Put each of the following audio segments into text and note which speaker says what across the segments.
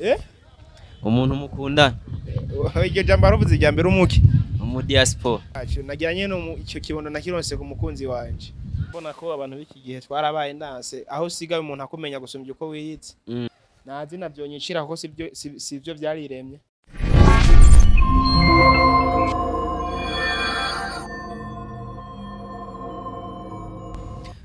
Speaker 1: Eh?
Speaker 2: Umuntu mukundana.
Speaker 1: Iryo jambo aravuze irya mbere umuki.
Speaker 2: Mu diaspora.
Speaker 1: Nagira nyene icyo kibondo nakironse ku mukunzi wanje. Mbona ko abantu b'iki gihe twarabaye ndanse aho sigaye umuntu akumenya gusumbya uko wiyitse. Nazi navyonyicira kuko sivyo vyariremye.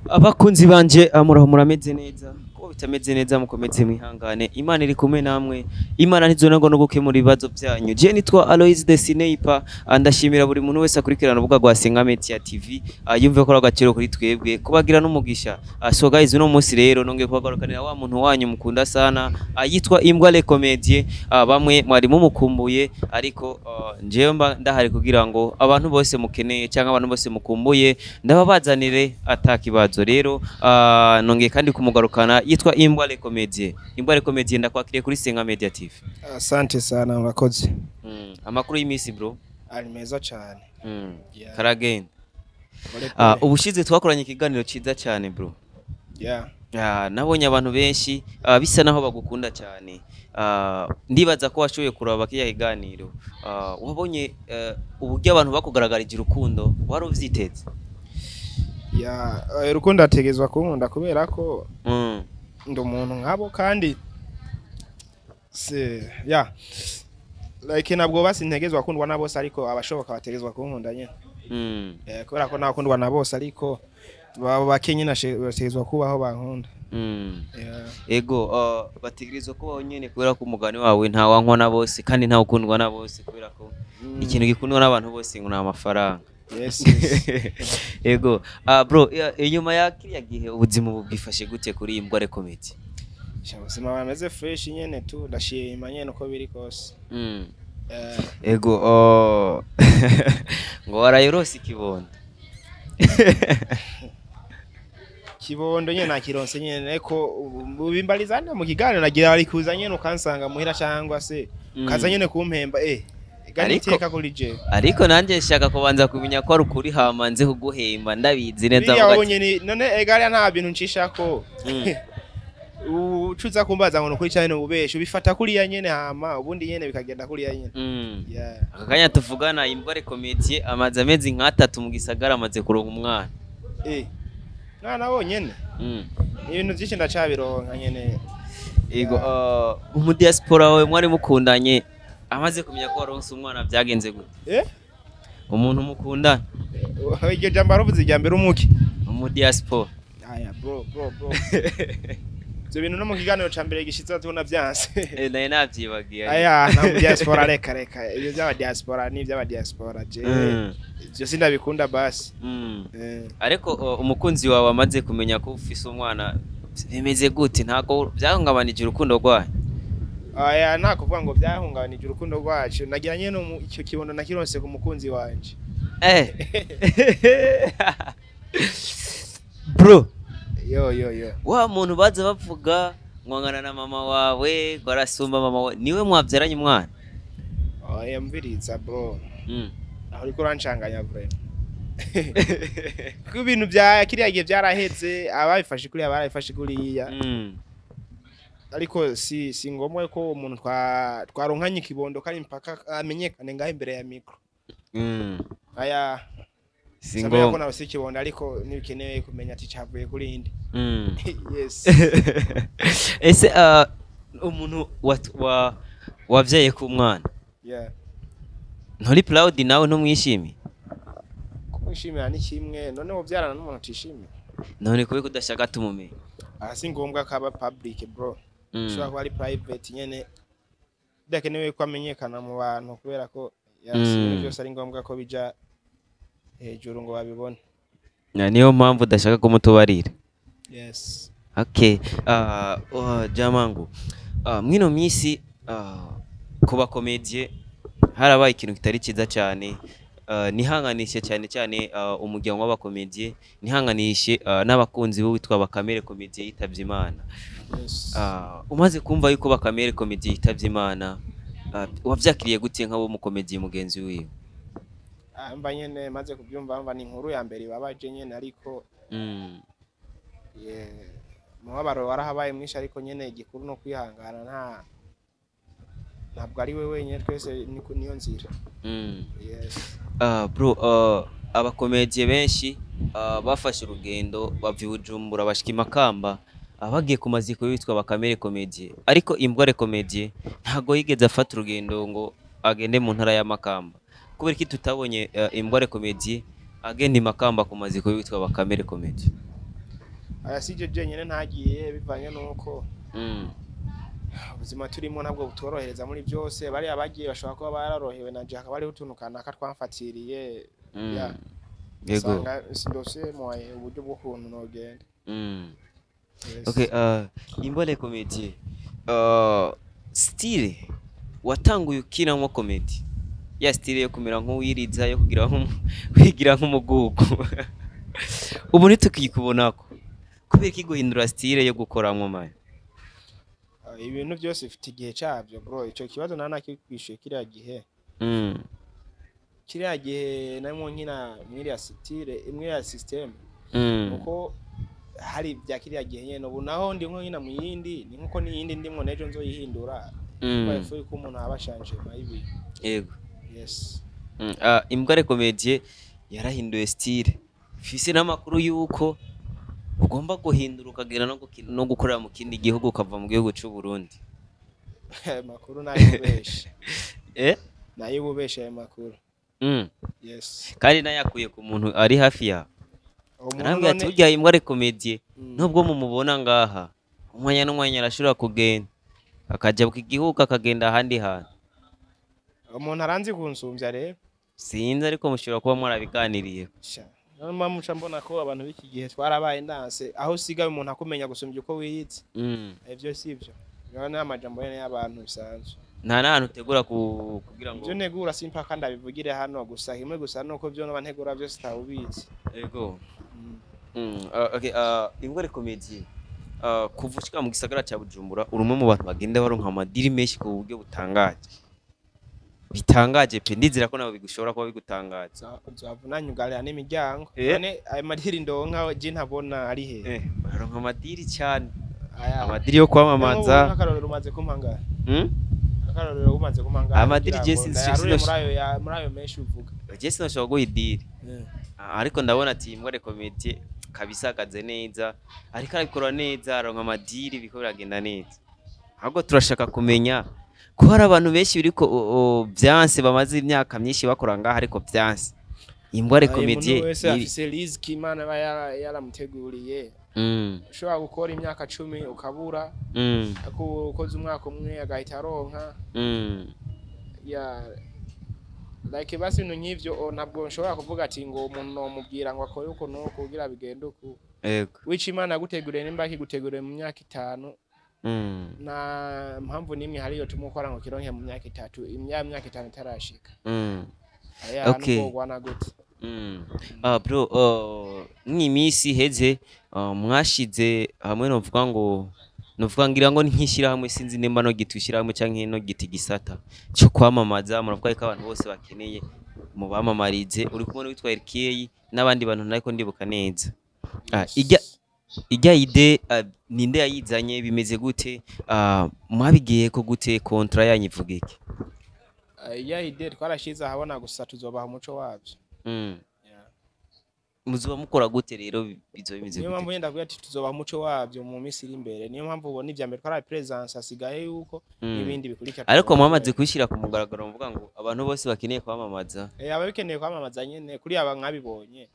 Speaker 2: Abakunzi banje amuraho murameze neza ko bitameze neza mukomeze mwihangane Imana iri kumwe namwe Imana ntizonango no gukemura ibibazo byanyu je nitwa Aloys the Sniper andashimira buri muntu wese akurikirana ubuga rwa Senga Media TV yumve ko agaciro kuri twebwe kubagira n'umugisha so guys uno munsi rero nongeye kubagarukanira wa muntu wanyu mukunda sana yitwa Imbwa le Comedie bamwe mwari mumukumbuye ariko njewe mba ndahari kugira ngo abantu bose mukeneye cyangwa abantu bose mukumbuye ndababazanire atakibazo rero nongeye kandi kumugarukana yitwa Imbwa le Comedie. Imbwa le Comedie ndakwakiriye kuri Senga Media TV.
Speaker 1: Asante sana murakoze.
Speaker 2: Amakuru y'imisi bro
Speaker 1: ari meza cyane.
Speaker 2: Yeah. Karagenda. Ubushize twakoranye ikiganiro ciza cyane bro.
Speaker 1: Yeah.
Speaker 2: Nabonye abantu benshi bisa naho bagukunda cyane. Ndibaza ko washoboye kuraba kiya kiganiro. Wabonye uburyo abantu bakugaragarije urukundo wari uvyiteze.
Speaker 1: Ya urukundo ategezwa kunkunda kubera ko ndo umuntu nkabo kandi se ya like nabwo basi ntegezwa kundwa na bose ariko abashoboka bategezwa kunkunda nyene kubera ko nakundwa na bose ariko bakenye nategezwa kubaho bankunda
Speaker 2: ego bategerezwa kubaho nyene kubera ko umugani wawe nta wankwa na bose kandi nta ukundwa na bose kubera ko ikintu gikundwa n'abantu bose ngo na amafaranga.
Speaker 1: Yes.
Speaker 2: Ego bro inyuma ya kiriya gihe ubuzima bwifashe gute kuri Imbwa le Comedie?
Speaker 1: Ubuzima bameze fresh nyene tu ndashima nyene uko biri kose.
Speaker 2: Ego ngo warayorose kibondo.
Speaker 1: Kibondo nyene nakironse nyene ko ubimbalizana mu kiganiro nagira ari kuza nyene ukansanga muhira cyangwa se kaza nyene kumpemba
Speaker 2: ariko nanje shaka kubanza kumenya ko ari ukuri hamanze kuguhemba ndabizi neza
Speaker 1: bagati none egari nta bintu nshishako ucuza kumbaza ngo nukuri cyane ubeshe ubifata kuri ya nyene hama ubundi nyene bikagenda kuri ya nyene.
Speaker 2: Akanya tuvugana Imbwa le Comedie amaze amezi nk'atatu mu gisagara amaze kuronka umwana
Speaker 1: mwana wonyene ibintu byinshi ndacabironka nyene.
Speaker 2: Ego mu diaspora we mwari mukundanye amaze kumenya ko waronse umwana byagenze gute? Umuntu mukundana.
Speaker 1: Iryo jambo aravuze irya mbere umuki.
Speaker 2: Mu diaspora.
Speaker 1: Bro. Zo bintu no mu kiganiro ca mbere gishiza tubona byanse.
Speaker 2: Naye navyibagiye.
Speaker 1: Na mu diaspora reka. Ibyo by'aba diaspora ni by'aba diaspora je. Byo sindabikunda basi.
Speaker 2: Ariko umukunzi wawe amaze kumenya ko ufise umwana bimeze gute ntako byahungabanije urukundo rwawe?
Speaker 1: Nta kuvuga ngo byahungabanije urukundo rwacu nagira nyene icyo kibondo nakironse ku mukunzi wanje.
Speaker 2: Bro
Speaker 1: yo
Speaker 2: wa muntu baza bavuga ngwangana na mama wawe barasumba mama wawe niwe mwabyaranye umwana?
Speaker 1: Yamviriza bro aho uri kurancanganya bro ku bintu bya kiriya gihe byaraheze ababifashe kuri abarabifashe kuriya ariko si ngombwa ko umuntu twaronkanye kibondo kandi mpaka amenyekane ngaho imbere ya mikro. Singo ko narose kibondo ariko nibikenewe kumenya ati cyavuye kuri indi. Yes.
Speaker 2: Ese umuntu wavyaye ku mwana. Nturi proud nawe ntumwishimi?
Speaker 1: Kumwishimira ni kimwe none ubyarana n'umuntu atishimiye.
Speaker 2: None kubi kudashaka tumumenye.
Speaker 1: Si ngombwa kaba public bro. Shobora kuba ari private nyene bidakenewe ko amenyekana mu bantu kubera ko ibintu byose ari ngombwa ko bija hejuru ngo babibone.
Speaker 2: Niyo mpamvu udashaka kumutubarira.
Speaker 1: Yes.
Speaker 2: Okay. Jamangu mwino misi kuba comedie harabaye ikintu kitari ciza cyane. Nihanganishe cyane umuryango w'abakomedie nihanganishe n'abakunzi bo witwa Bakamere Comedie yitavye Imana. Umaze kumva yuko Bakamere Comedie yitavye Imana wavyakiriye gute nk'abo mu comedie mugenzi wiwe?
Speaker 1: Mba nyene maze kubyumva mva ni inkuru ya mbere babaje nyene ariko mubabaro warahabaye mwinshi ariko nyene igikuru no kwihangana ntabwo ari we wenyine twese niyo nzira. Yes.
Speaker 2: Bro, abakomediye benshi bafashe urugendo bava i Bujumbura bashika i Makamba bagiye ku maziko bitwa Bakamere Comedie, ariko Imbware Comedie ntago yigeze afata urugendo ngo agende mu ntara ya Makamba. Kubera iki tutabonye Imbware Comedie agenda i Makamba ku maziko bitwa Bakamere Comedie?
Speaker 1: Aya sije jenyene ntagiye bivanye nuko ubuzima turimo nabwo butorohereza muri byose. Bari abagiye bashobora kuba barorohewe na Jack bari utunukana ka twamfatiriye yego sindose moye uburyo bwo kuntu nogenda.
Speaker 2: Yes. Okay, Imbware Comedie style watanguye ukinamo comedy ya style yo kumera nk'uwiriza yo kugira nk'umugugu ubu nitukikubonako kubera iki guhindura style yo gukoramo maye?
Speaker 1: Ibintu byose bifite igihe cyabyo bro. Ico kibazo nanakikwishuye kiriya gihe kiriya gihe namwe nkina mwiri ya style imwe ya system uko hari bya kiriya gihe nyene. Ubu naho ndi nko nkina mu yindi ni nkuko ni yindi ndimo nejo nzoyihindura bayifuye ko umuntu abashanje mayibi. Yego. Yes.
Speaker 2: Imbware Comedie yarahinduye style. Fise n'amakuru yuko ugomba guhindura ukagera no gukorera mu kindi gihugu ukava mu gihugu cy'u Burundi.
Speaker 1: Makuru nayubeshe. Nayubeshe ayo makuru. Yes. Kandi
Speaker 2: nayakuye ku muntu ari hafi ya. Arambye ati ujya Imbware Comedie nubwo mumubona ngaha umwanya n'umwanya arashobora kugenda akaja ku gihugu akagenda ahandi hantu.
Speaker 1: Umuntu aranzi kunsumbya rero.
Speaker 2: Sinzi ariko mushobora kuba mwarabiganiriye.
Speaker 1: Noma muca mbona ko abantu b'iki gihe twarabaye ndanse aho sigaye umuntu akumenya gusumbya uko wiyitse. Ivyo sivyo. Yona amajambo yene y'abantu bisanzwe.
Speaker 2: Nta nahantu utegura kugira ngo
Speaker 1: byo negura simpa kandi abivugire hano gusa himwe gusa nuko byo no bantegura byo sitawubizi.
Speaker 2: Yego. Okay, Imbware Comedie kuvushika mu gisagara cya Bujumbura urumwe mu bantu bagenda baronka amadiri menshi ku buryo bitangaje pe. Ndizira ko nawe bigushobora kuba bigutangaza.
Speaker 1: Nzavunanye ugarira n'imiryango none ayo madiri ndonka je ntabona ari he.
Speaker 2: Baronka amadiri cyane. Amadiri yo kwamamaza.
Speaker 1: Akarorero umaze kumpangara. Akarorero umaze kumpangara.
Speaker 2: Amadiri je sinzi
Speaker 1: muri ayo menshi uvuga.
Speaker 2: Je sinashobora guhidira. Ariko ndabona ati Imbware Comedie kabisagaze neza ariko arabikora neza aronka amadiri biko biragenda neza. Ahubwo turashaka kumenya ko hari abantu benshi biriko byanse bamaze imyaka myinshi bakora ngaha ariko byanse. Imbware Comedie
Speaker 1: wese afise risk Imana yaramuteguriye. Ushobora gukora imyaka 10 ukabura ukoze umwaka umwe agahita aronka. Like basi no nk'ivyo ntabwo nshobora kuvuga ati ngo umuntu nomubwira ngo akore uko no kugira bigende uko.
Speaker 2: Yego.
Speaker 1: Wici Imana guteguriye nimba kiguteguriye mu myaka 5 na mpamvu nimwe hariyo tumukora ngo kironke mu myaka 3 imyaka 5 itarashika.
Speaker 2: Okay. Bro, n'imisi heze mwashize hamwe novuga ngira ngo nkishira hamwe sinzi nemba no gitushira hamwe canke no giti gisata cyo kwamamaza muravuga ko abantu bose bakeneye mu bamamarize uri kumwe witwa RK n'abandi bantu nariko ndibuka neza. Ijya ide ninde yayizanye bimeze gute mwabigiye ko gute kontra yanyivuga iki?
Speaker 1: Ya ide twarashize ahabona gusa tuzobaha umuco wabyo.
Speaker 2: Muzuba mukora gute rero bizo bimeze gute?
Speaker 1: Niyo mpamvu yenda kuya ati tuzobaha umuco wabyo mu minsi iri imbere. Niyo mpamvu ubona ivya mbere twara presence asigaye yuko ibindi bikurikira.
Speaker 2: Ariko mwamaze kwishira ku mugaragaro mvuga ngo abantu bose bakeneye kwamamaza.
Speaker 1: Ababikeneye kwamamaza nyene kuri aba nkabibonye.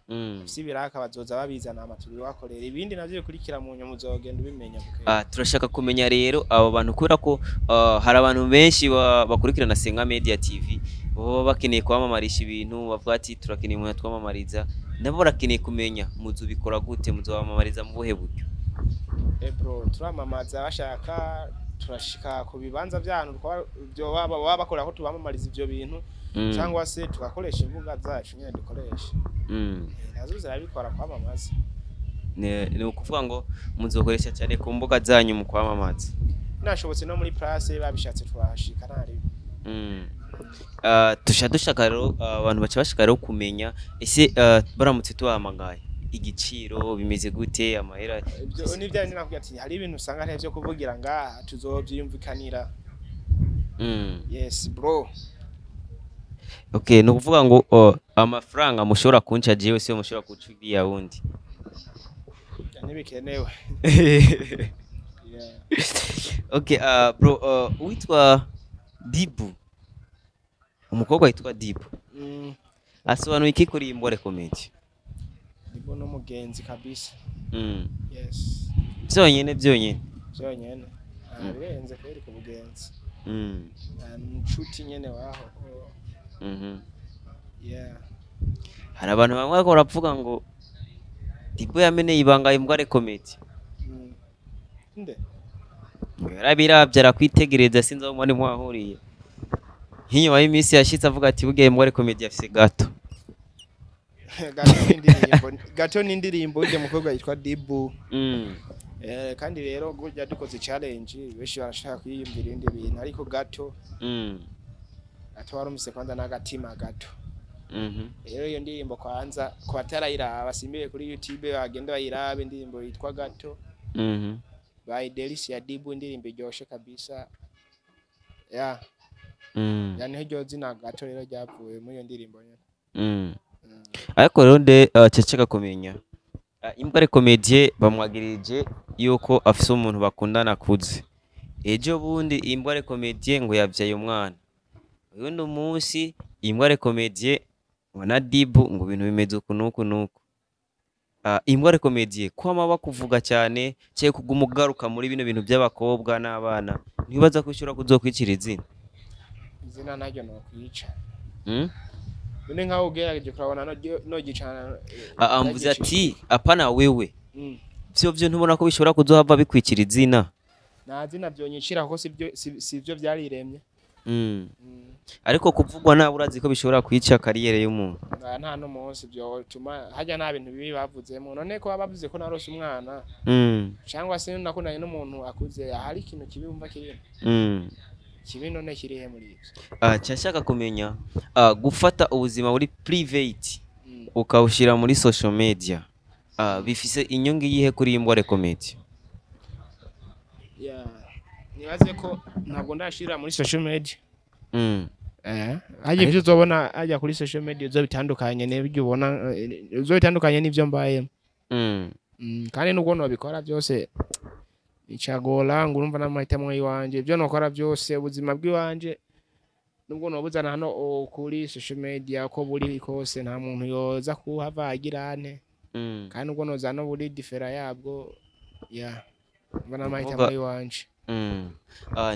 Speaker 1: Isi biraka bazoza babizana amaturi wakorera ibindi navyo bikurikira mu nyuma uzogenda ubimenya buke.
Speaker 2: Turashaka kumenya rero abo bantu kubera ko hari abantu benshi bakurikirana Senga Media TV baba bakeneye kwamamarisha ibintu bavuga ati turakeneye umuntu twamamariza nabo barakeneye kumenya muzubikora gute muzobamamariza mu buhe buryo?
Speaker 1: Bro turamamaza bashaka turashika ku bibanza by'ahantu byo baba bakora ko tubamamariza ivyo bintu cyangwa se tugakoresha imbuga zacu nyine dukoresha. Nazo zirabikora kwamamaza.
Speaker 2: Ni ukuvuga ngo muzokoresha cyane ku mbuga zanyu mu kwamamaza.
Speaker 1: Nashobotse no muri place babishatse twahashika ntari.
Speaker 2: Dushaka rero abantu baca bashaka rero kumenya ese baramutse tubahamagaye igiciro bimeze gute amahera
Speaker 1: ibyo ni bya nakubwira ati hari ibintu usanga ntavyo kuvugira ngaha tuzovyumvikanira Yes bro.
Speaker 2: Okay, no kuvuga ngo amafaranga mushobora kunca jewe se mushobora kucugiya wundi.
Speaker 1: Nibikenewe. Yeah.
Speaker 2: Okay, bro, witwa Dibu. Umukobwa witwa Dibu. Asobanura iki kuri Imbore Comedy?
Speaker 1: Dibu no mugenzi kabisa. Yes.
Speaker 2: Byonyene.
Speaker 1: Byonyene. Birenze kweri ku bugenzi. Nshuti nyene waho. Yeah.
Speaker 2: Hari abantu bamwe ko baravuga ngo Dibu yameneye ibanga Imbore Comedy.
Speaker 1: Nde?
Speaker 2: Yarabirabyara kwitegereza sinzi aho muri mwahuriye. Hinyuma y'imisi yashitse avuga ati bugiye Imbore Comedy afise gato.
Speaker 1: Gato n'indirimbo uje mukobwa yitwa Dibu. Kandi rero gujya dukoze challenge beshi barashaka kwiyumvira indi bintu ariko gato. Atwara kwanza n'agatima gato. Rero iyo ndirimbo kwanza ku batarayiraba simbiye kuri YouTube bagenda bayirabe indirimbo yitwa Gato. By Delicia Dibu indirimbo iryoshe kabisa. Yeah. Yani hiryo zina Gato rero ryavuye muri iyo ndirimbo nyene.
Speaker 2: Ariko rero ceceka kumenya Imbore Comedy bamwagirije yuko afise umuntu bakundana kuze. Ejo bundi Imbore Comedy ngo yavyaye umwana. Uyu munsi Imbore Comedy na Dibu ngo ibintu bimeze uku. Imbore Comedy kwama bakuvuga cyane cye kugumugaruka muri bino bintu by'abakobwa n'abana ntibaza kwishura kuzokwicira izina.
Speaker 1: Izina naryo no kwica. None nkaho ugerageje kurabona no gicana.
Speaker 2: Amvuze ati apana wewe. Byo ntubona ko bishobora kuzohava bikwicira izina.
Speaker 1: Nta zina byonyicira kuko sivyo byariremye.
Speaker 2: Ariko kuvugwa nta urazi ko bishobora kwica kariyere y'umuntu.
Speaker 1: Nta no munsi byo tuma hajya nta bintu bibi bavuzemo none ko bavuze ko narose umwana. Cyangwa se nakundanye n'umuntu akuze hari ikintu kibumva kiri. Kibi none kirihe muri ibyo.
Speaker 2: Cyashaka kumenya gufata ubuzima muri private ukawushira muri social media. Bifise inyungu yihe kuri Imbore Comedy?
Speaker 1: Yeah. Nibaze ko ntabwo ndashira muri social media. Haje ibyo uzobona ajya kuri social media zo bitandukanye n'ibyo ubona zo bitandukanye n'ivyo mbaye. Kandi nubwo no bikora byose icagora ngo urumva n'amahitamo yiwanje ibyo nokora byose ubuzima bw'iwanje nubwo nobuzana hano kuri social media ko buri kose nta muntu yoza kuhava agirane. Kandi nubwo noza no buri differa yabwo ya mbona amahitamo yiwanje.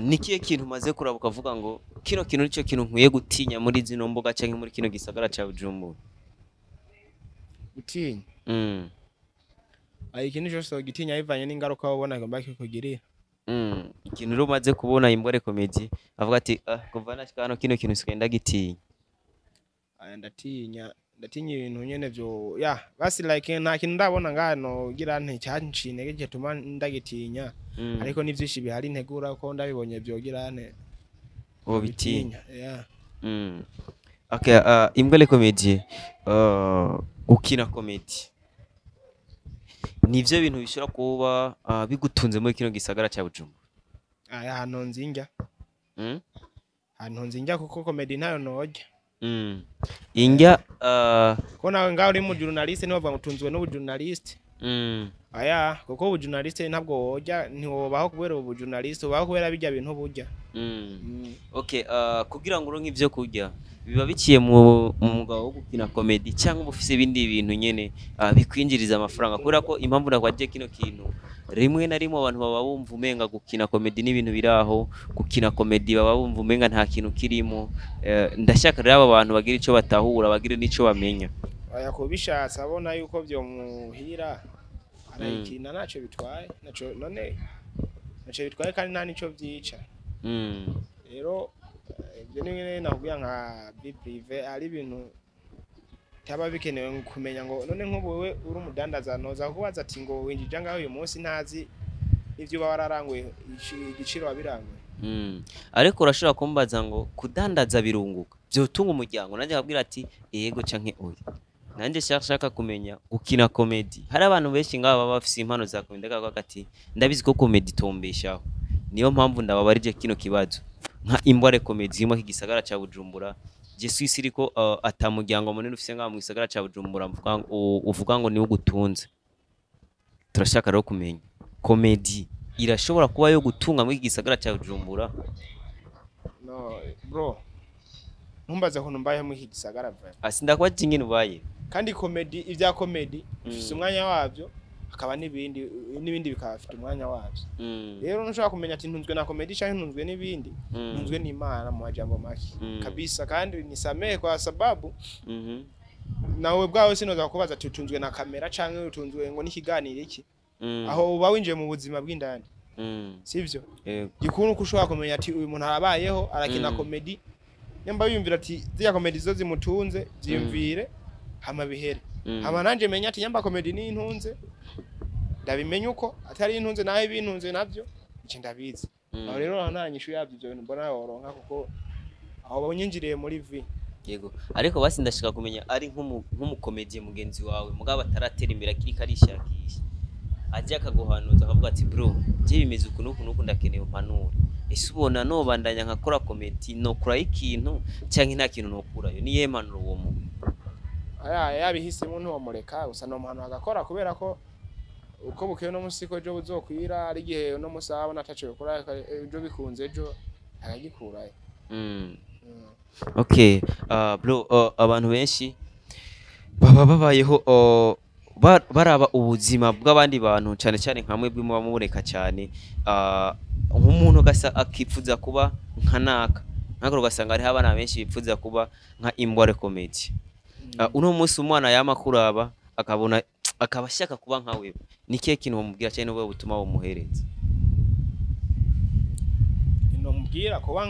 Speaker 2: Nikiye kintu umaze kurabuka avuga ngo kino kintu nicyo kintu nkwiye gutinya muri zino mboga cyangwa muri kino gisagara ca Bujumbura?
Speaker 1: Gutinya? Ikintu cyose gitinya bivanye n'ingaruka ubona ngo mbaki kugirira.
Speaker 2: Ikintu rero umaze kubona Imbore Comedy avuga ati kuva nashikano kino kintu sikenda gitinya.
Speaker 1: Ndatinya ibintu nyene byo basi like nta kintu ndabona ngano gira nte cyancine gituma ndagitinya. Ariko nivyishi bihari ntegura ko ndabibonye byo gira nte
Speaker 2: bitinya. Okay, Imbore Comedy gukina comedy nivyo bintu bishobora kuba bigutunze muri kino gisagara cya Bujumbura?
Speaker 1: Hano nzinjya. Hano nzinjya kuko comedy ntayo nojya.
Speaker 2: Injya
Speaker 1: ko nawe ngaho uri mu journalist niho bavuga utunzwe no journalist. Kuko ubu journalist ntabwo wojya ntiwobaho kubera ubu journalist ubaho kubera bijya bintu bujya.
Speaker 2: Okay, kugira ngo uronke ivyo kurya biba biciye mu mugabo wo gukina comedy cyangwa ufise ibindi bintu nyene bikwinjiriza amafaranga kubera ko impamvu nakwaje kino kintu rimwe na rimwe abantu baba bumva umenga gukina comedy n'ibintu biraho gukina comedy baba bumva umenga nta kintu kirimo. Ndashaka rero aba bantu bagira ico batahura bagira nico bamenya.
Speaker 1: Yakubishatse abona yuko byo muhira arayikina naco bitwaye naco none naco bitwaye kandi nta nico byica. Rero ibyo nyine nakubwira nka prive ari ibintu cyaba bikenewe kumenya ngo none nk'ubuwe uri umudandaza noza kubaza ati ngo winjije ngaho uyu munsi ntazi ivyo bararanguye igiciro wabiranguye.
Speaker 2: Ariko urashobora kumbaza ngo kudandaza birunguka byotunga umuryango nanjye akabwira ati yego canke oya. Nanjye shaka kumenya gukina comedy hari abantu benshi ngaba baba bafise impano za comedy gakati ndabizi ko comedy tombeshaho niyo mpamvu ndababarije kino kibazo nka Imbware Comedy imwe kigisagara ca Bujumbura je Swiss iriko atamuryango munini ufise ngaha mu gisagara ca Bujumbura uvuga ngo ni ugutunze turashaka rero kumenya comedy irashobora kuba yo gutunga mu gisagara ca Bujumbura
Speaker 1: no bro ntumbaze ko numbaye mu gisagara bwa
Speaker 2: asinda kwa jingine ubaye
Speaker 1: kandi comedy ivya comedy ufise umwanya wavyo akaba nibindi bikaba afite umwanya wavyo rero ntushaka kumenya ati ntunzwe na comedy cyangwa ntunzwe nibindi ntunzwe n'Imana mu majambo maki kabisa kandi nisamee kwa sababu nawe bwawe sinoza kubaza ati utunzwe na kamera cyangwa utunzwe ngo n'ikiganiro iki aho uba winjiye mu buzima bw'indani sivyo gikuru ko ushobora kumenya ati uyu muntu arabayeho arakina comedy nyamba yumvira ati zya comedy zo zimutunze ziyumvire hama bihere hama nanje menya ati nyamba comedy ni intunze ndabimenye uko atari intunze nawe bintunze navyo ice ndabizi aho rero nanyishu yabyo ibyo bintu mbona yoronka kuko aho banyinjiriye muri vi
Speaker 2: yego ariko basi ndashaka kumenya ari nk'umukomediye mugenzi wawe mugabo ataratera imbere akiri karishakisha ajya akaguhanuza akavuga ati bro je bimeze uku nuku ndakeneye umpanuro ese ubona no bandanya nkakora comedy no kura ikintu cyangwa nta kintu no kurayo ni yempanuro uwo mu
Speaker 1: yabihisemo ntiwamureka gusa no mpano agakora kubera ko uko bukeye no musiko ejo buzokwira ari gihe no musaba nataciye gukora ejo bikunze ejo akagikurayo
Speaker 2: okay bro abantu benshi baba babayeho baraba ubuzima bw'abandi bantu cyane cyane nka mwebwe muba muboneka cyane nk'umuntu gasa akipfuza kuba nka naka nako ugasanga ari abana benshi bipfuza kuba nka Imbware Comedy uno munsi umwana yamakuraba akabona akabashaka kuba nka wewe nikiye kintu bamubwira cyane n'ubwo butuma bumuhereza
Speaker 1: mubwira kuba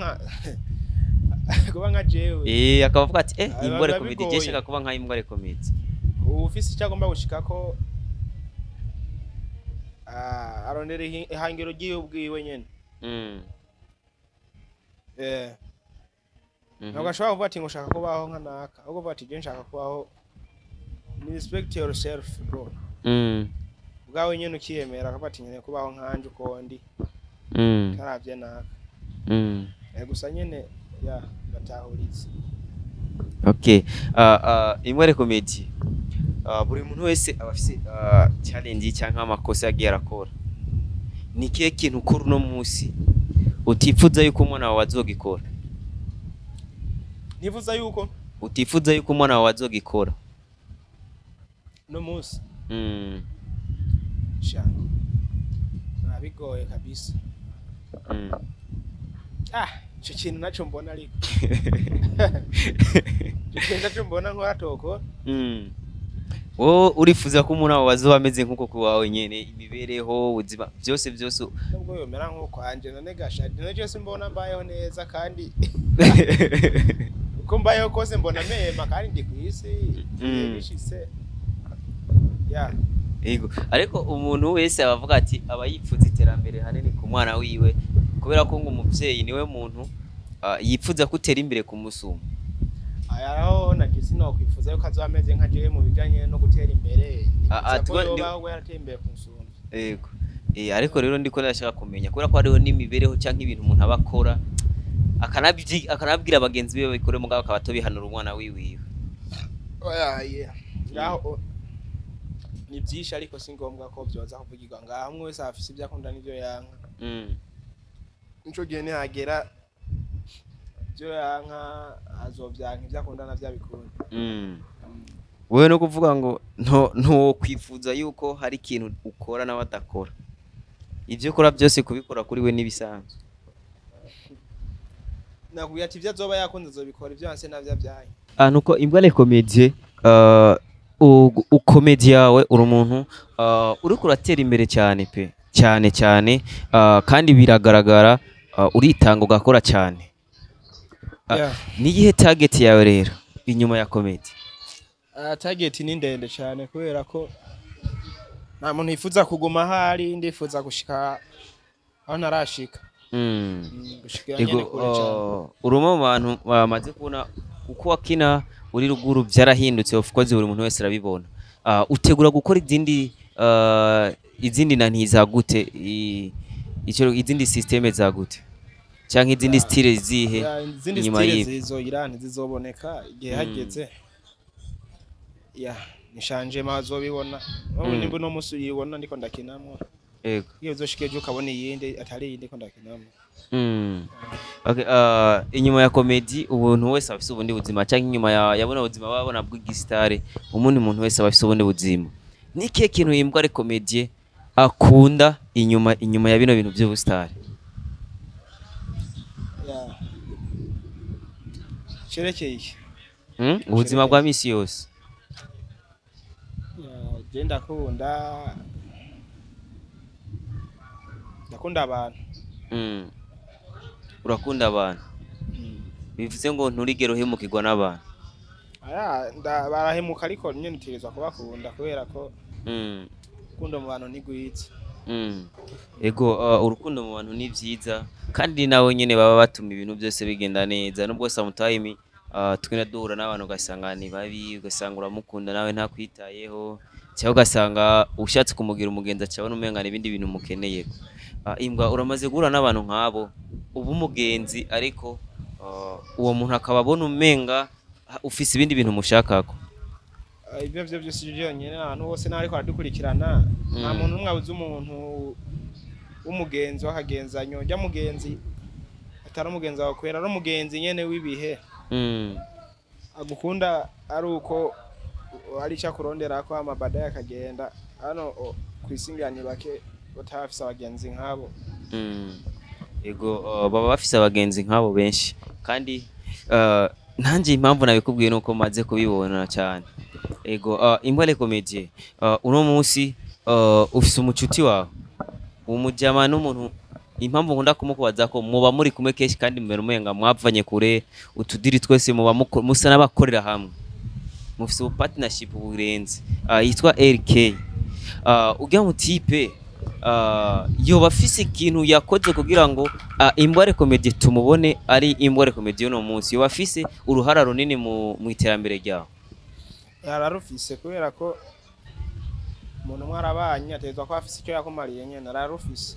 Speaker 1: nka jewe
Speaker 2: akavuga ati Imbware Comedy je shaka kuba nka Imbware Comedy
Speaker 1: ufise cyagomba gushika ko arondera ihangiro ry'ubwiwe nyene ntabwo ashobora kuvuga ati ngo ushaka kubaho nka naka ahubwo uvuga ati je nshaka kubaho respect yourself bro ubwawe nyene ukiyemera akavuga ati nyene kubaho nkanje uko ndi karavye naka gusa nyene batahuritse
Speaker 2: okay Imbware Comedy buri muntu wese abafise challenge cyangwa amakosa yagiye arakora nikiye kintu ukora no munsi utifuza yuko umwana wawe azogikora
Speaker 1: nifuza yuko
Speaker 2: utifuza yuko umwana wawe azogikora
Speaker 1: no munsi shaka nabigoye kabisa icyo kintu naco mbona ariko icyo mbona nkora toko wo urifuza ko umuntu wawe azoba ameze nkuko kuwawe nyene imibereho ubuzima byose nubwo yomera nko kwanje none gasha none cyose mbona mbayeho neza kandi uko mbayeho kose mbona mema kandi ndi kwisi bishise
Speaker 2: yego ariko umuntu wese abavuga ati aba yipfuza iterambere hanini ku mwana wiwe kubera ko ngo umuvyeyi niwe muntu yipfuza kutera imbere ku musuma
Speaker 1: ayaho nagisi no kwifuza yuko azameze nka jewe mu bijanye no gutera imbere nibaho yarateye imbere ku musuma
Speaker 2: yego ariko rero ndiko ndashaka kumenya kubera ko hariho n'imibereho cyangwa ibintu umuntu abakora akanabwira abagenzi biwe bikore mugabo akabatobihanura umwana wiwiwe
Speaker 1: ngaho ni byinshi ariko si ngombwa ko byoza kuvugirwa ngaho umwe wese afise ibyo akunda n'ibyo yanka nico gihe nihagera byo yanka azovyanka ibyo akunda navyo abikunda
Speaker 2: wewe no kuvuga ngo nto kwifuza yuko hari ikintu ukora n'abadakora ivyo ukora byose kubikora kuri we nibisanzwe
Speaker 1: nakuye ati ibyo azoba yakunze azobikora ibyo hanse navyo byaye
Speaker 2: nuko Imbware Comedy ukomedi yawe uri umuntu uri kuratera imbere cyane pe cyane kandi biragaragara uritanga ugakora cyane ni igihe target yawe rero inyuma ya comedy
Speaker 1: target ni ndende cyane kubera ko nta muntu yifuza kuguma hari ndifuza gushika aho narashika gushika nyene kure cyane
Speaker 2: uruma mu bantu bamaze kubona uko wakina uri ruguru byarahindutse of course buri muntu wese arabibona utegura gukora izindi nanti za gute izindi systeme za gute canke izindi style zihe
Speaker 1: izindi
Speaker 2: inyuma
Speaker 1: style
Speaker 2: y'ibi
Speaker 1: zizogira ntizizoboneka igihe hageze ni changement azobibona nimba no musi yibona ndiko ndakinamwo
Speaker 2: yego
Speaker 1: iyo uzoshikeje ukabona iyindi atari iyindi ko ndakinamwo
Speaker 2: okay inyuma ya comedy ubuntu wese afise ubundi buzima canke inyuma yabona ubuzima babona bw'igistare umuntu wese afise ubundi buzima niki kintu yimbwa ari comedy akunda inyuma ya bino bintu by'ubustare
Speaker 1: cerekeye
Speaker 2: ubuzima bwa misi yose
Speaker 1: genda ndakunda abantu
Speaker 2: urakunda abantu bivuze ngo nturigero hemukirwa n'abantu
Speaker 1: barahemuka ariko nyine nitegerezwa kubakunda kubera ko urukundo mu bantu ni rwiza
Speaker 2: ego urukundo mu bantu ni byiza kandi nawe nyine baba batuma ibintu byose bigenda neza nubwo sometimes twina duhura n'abantu ugasanga ni babi ugasanga uramukunda nawe ntakwitayeho cyangwa ugasanga ushatse kumugira umugenzi cyabona umengana ibindi bintu mukeneye imbwa uramaze guhura n'abantu nk'abo ubu umugenzi ariko uwo muntu akaba abona umenga ufise ibindi bintu mushakako
Speaker 1: ibyo byose byonyine abantu bose n'ariko aradukurikirana nta muntu umwe abuze umuntu w'umugenzi w'akagenzanyo jya mugenzi atari umugenzi wawe kwera ari umugenzi nyene w'ibihe agukunda ari uko ari cyo kurondera ko amabada yakagenda hano kwisingiranye bake batafise abagenzi nk'abo
Speaker 2: ego baba bafise abagenzi nk'abo benshi kandi nanje impamvu nabikubwiye nuko maze kubibona cyane ego imbale comedy uno munsi ufise umucuti wawe umujama n'umuntu impamvu nkunda kumukubaza ko muba muri kumwe keshi kandi mumenga mwavanye kure utudiri twese muba musa n'abakorera hamwe mufise ubu partnership burenze yitwa LK ujya mu type yo bafise ikintu yakoze kugira ngo imbare comedy tumubone ari imbare comedy no munsi yo bafise uruhara runini mu iterambere ryaho
Speaker 1: yararufise kubera ko umuntu mwarabanye atezwa ko afise icyo yakomariye nyene nararufise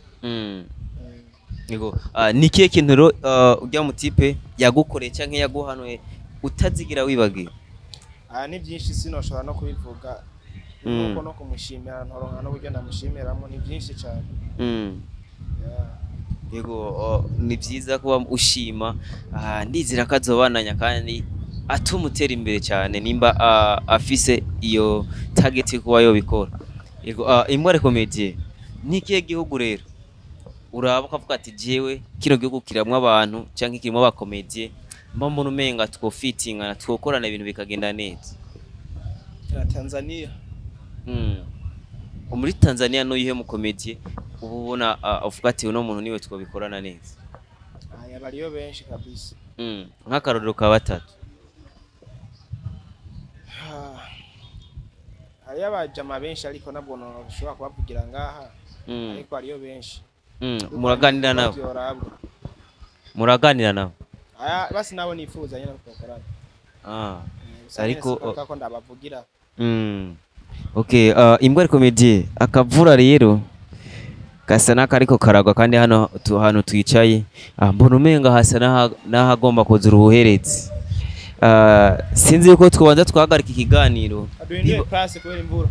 Speaker 2: Nigo nikiye kintu ro ujya mu type yagukoreye canke yaguhanuye utazigira wibagiye
Speaker 1: ni byinshi sinoshobora no kubivuga nuko no kumushimira ntoronka no buryo ndamushimiramo ni byinshi cyane
Speaker 2: yego ni byiza kuba ushima ndizira kazobananya kandi atumutera imbere cyane nimba afise iyo target kuba yo bikora yego imbare comedy nikiye gihugu rero uraba ukavuga ati jewe kino gihugu kiramwe abantu canke kirimo abakomedie mbambo numenga twofitingana twokorana ibintu bikagenda neza
Speaker 1: Tanzania
Speaker 2: muri Tanzania no yihe mu comedie ubona uvuga ati uno muntu niwe twobikorana neza
Speaker 1: bariyo benshi kabisa
Speaker 2: nk'akarorero ka batatu
Speaker 1: hari abajama benshi ariko nabwo no bishobora kubavugira ngaha ariko ariyo benshi
Speaker 2: muraganira nabo
Speaker 1: basi nabo nifuza nyine kukorana
Speaker 2: ariko
Speaker 1: ko ndabavugira
Speaker 2: okay imbwa comedy akavura rero gasa nakariko karagwa kandi hano twicaye mbona umenga hasa nahagomba kuzura ubuherezi sinzi yuko twabanza twahagarika ikiganiro
Speaker 1: aduhinduye place kubera imvura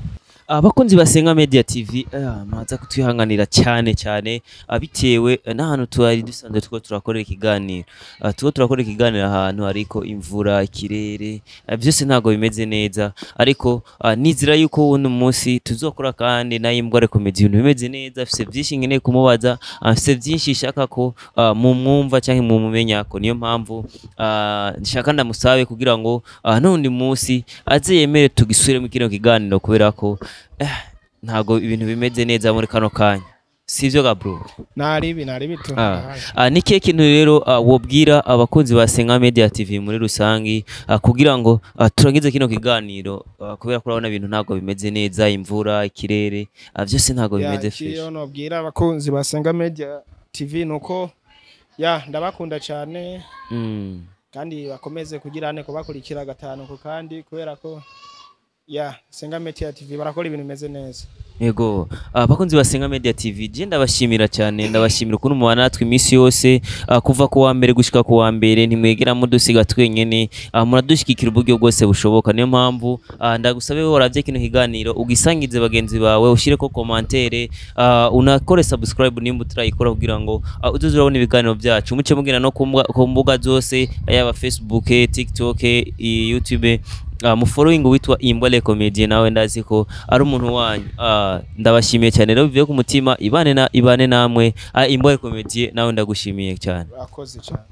Speaker 2: abakunzi basenga Media TV maza kutwihanganira cyane bitewe n'ahantu twari dusanzwe turakorera ikiganiro turakorera ikiganiro ahantu ariko imvura ikirere byose ntago bimeze neza ariko nizira yuko uno munsi tuzokora kandi na imbwa comedy ibintu bimeze neza afise byinshi nkeneye kumubaza afise byinshi shaka ko mu mwumva cyangwa mu mumenya ko niyo mpamvu nshaka ndamusabe kugira ngo n'undi munsi aze yemere tugisubire mu kino kiganiro kubera ko ntago ibintu bimeze neza muri kano kanya sivyo ga bro
Speaker 1: nari bito
Speaker 2: niki kintu rero wobwira abakunzi basenga Media TV muri rusangi kugira ngo turagize kino kiganiro kubera ko urabona ibintu ntago bimeze neza imvura ikirere byose ntago bimeze fresh
Speaker 1: yo nobwira abakunzi basenga Media TV nuko ndabakunda cyane kandi bakomeze kugirane ko bakurikira gatanu ko kandi kubera ko Senga Media TV barakora ibintu bimeze neza
Speaker 2: Yego, bakunzi basenga Media TV, je ndabashimira cyane, ndabashimira ukuntu mubana natwe iminsi yose, kuva ku wa mbere gushika ku wa mbere, ntimwegera mudusiga twenyene, muradushikikira uburyo bwose bushoboka. Niyo mpamvu ndagusabe wowe waravye kino kiganiro ugisangize bagenzi bawe, ushireko commentaire, unakore subscribe nimba utarayikora kugira ngo uzoze urabona ibiganiro byacu. Muce mugina no ku mbuga zose, yaba Facebook, TikTok, YouTube, mufollowing witwa Imbole Comedy, nawe ndazi ko ari umuntu wanyu. Ndabashimiye cyane rero bivuye ku mutima, ibane namwe. Imbole Comedy nawe ndagushimiye cyane.
Speaker 1: Urakoze cyane.